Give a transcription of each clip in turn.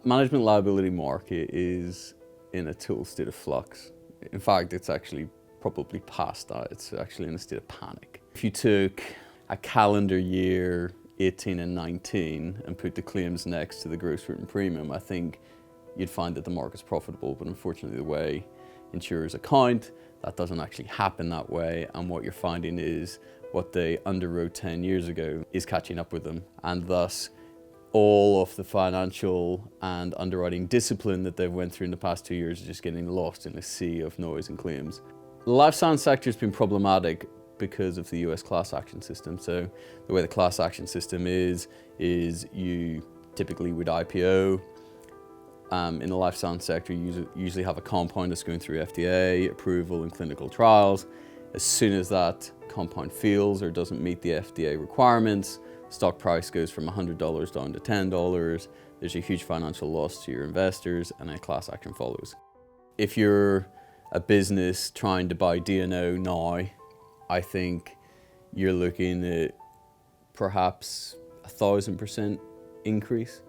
Management liability market is in a total state of flux. In fact, it's actually probably past that. It's actually in a state of panic. If you took a calendar year 18 and 19 and put the claims next to the gross written premium, I think you'd find that the market's profitable. But unfortunately, the way insurers account, that doesn't actually happen that way. And what you're finding is what they underwrote 10 years ago is catching up with them. And thus, all of the financial and underwriting discipline that they've went through in the past 2 years is just getting lost in a sea of noise and claims. The life science sector has been problematic because of the US class action system. So the way the class action system is you typically would IPO. In the life science sector, you usually have a compound that's going through FDA approval and clinical trials. As soon as that compound fails or doesn't meet the FDA requirements, stock price goes from $100 down to $10. There's a huge financial loss to your investors, and a class action follows. If you're a business trying to buy D&O now, I think you're looking at perhaps 1,000% increase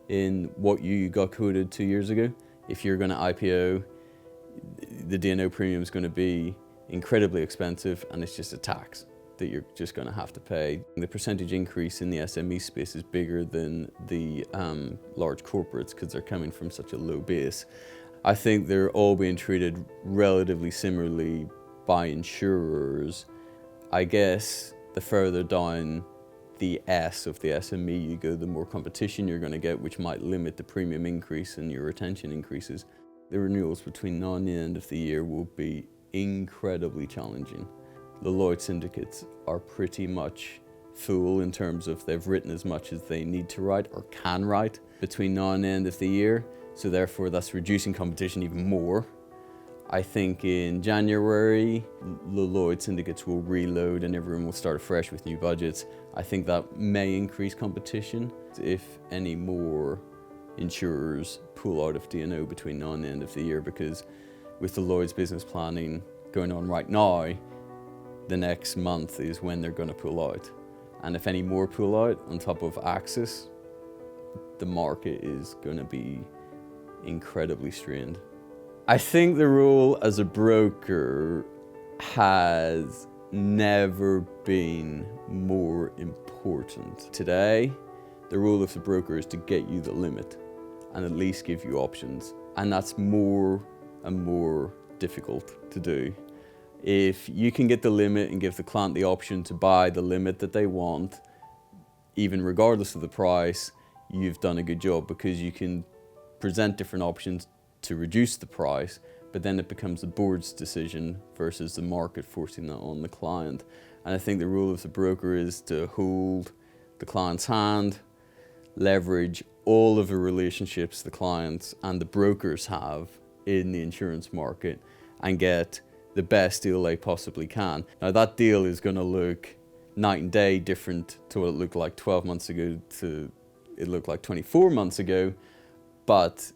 in what you got quoted 2 years ago. If you're going to IPO, the D&O premium is going to be incredibly expensive, and it's just a tax that you're just going to have to pay. The percentage increase in the SME space is bigger than the large corporates because they're coming from such a low base. I think they're all being treated relatively similarly by insurers. I guess the further down the S of the SME you go, the more competition you're going to get, which might limit the premium increase and your retention increases. The renewals between now and the end of the year will be incredibly challenging. The Lloyd's syndicates are pretty much full in terms of they've written as much as they need to write or can write between now and the end of the year. So therefore that's reducing competition even more. I think in January, the Lloyd's syndicates will reload and everyone will start afresh with new budgets. I think that may increase competition if any more insurers pull out of D&O between now and the end of the year, because with the Lloyd's business planning going on right now, the next month is when they're going to pull out. And if any more pull out on top of Axis, the market is going to be incredibly strained. I think the role as a broker has never been more important. Today, the role of the broker is to get you the limit and at least give you options. And that's more and more difficult to do. If you can get the limit and give the client the option to buy the limit that they want, even regardless of the price, you've done a good job, because you can present different options to reduce the price, but then it becomes the board's decision versus the market forcing that on the client. And I think the role of the broker is to hold the client's hand, leverage all of the relationships the clients and the brokers have in the insurance market, and get the best deal they possibly can. Now that deal is going to look night and day different to what it looked like 12 months ago to it looked like 24 months ago, but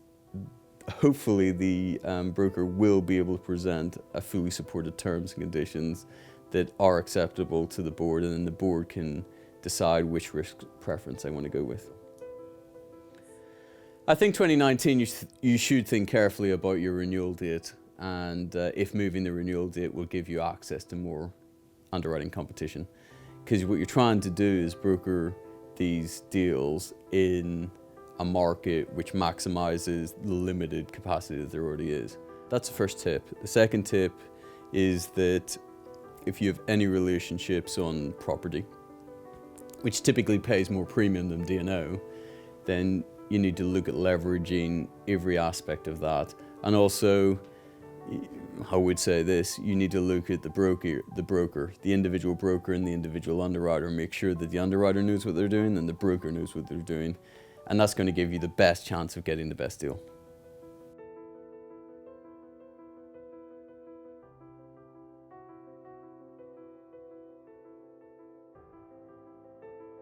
hopefully the broker will be able to present a fully supported terms and conditions that are acceptable to the board, and then the board can decide which risk preference they want to go with. I think 2019 you should think carefully about your renewal date, and if moving the renewal date will give you access to more underwriting competition. Because what you're trying to do is broker these deals in a market which maximizes the limited capacity that there already is. That's the first tip. The second tip is that if you have any relationships on property, which typically pays more premium than D&O, then you need to look at leveraging every aspect of that. And also, I would say this, you need to look at the individual broker and the individual underwriter, and make sure that the underwriter knows what they're doing and the broker knows what they're doing. And that's going to give you the best chance of getting the best deal.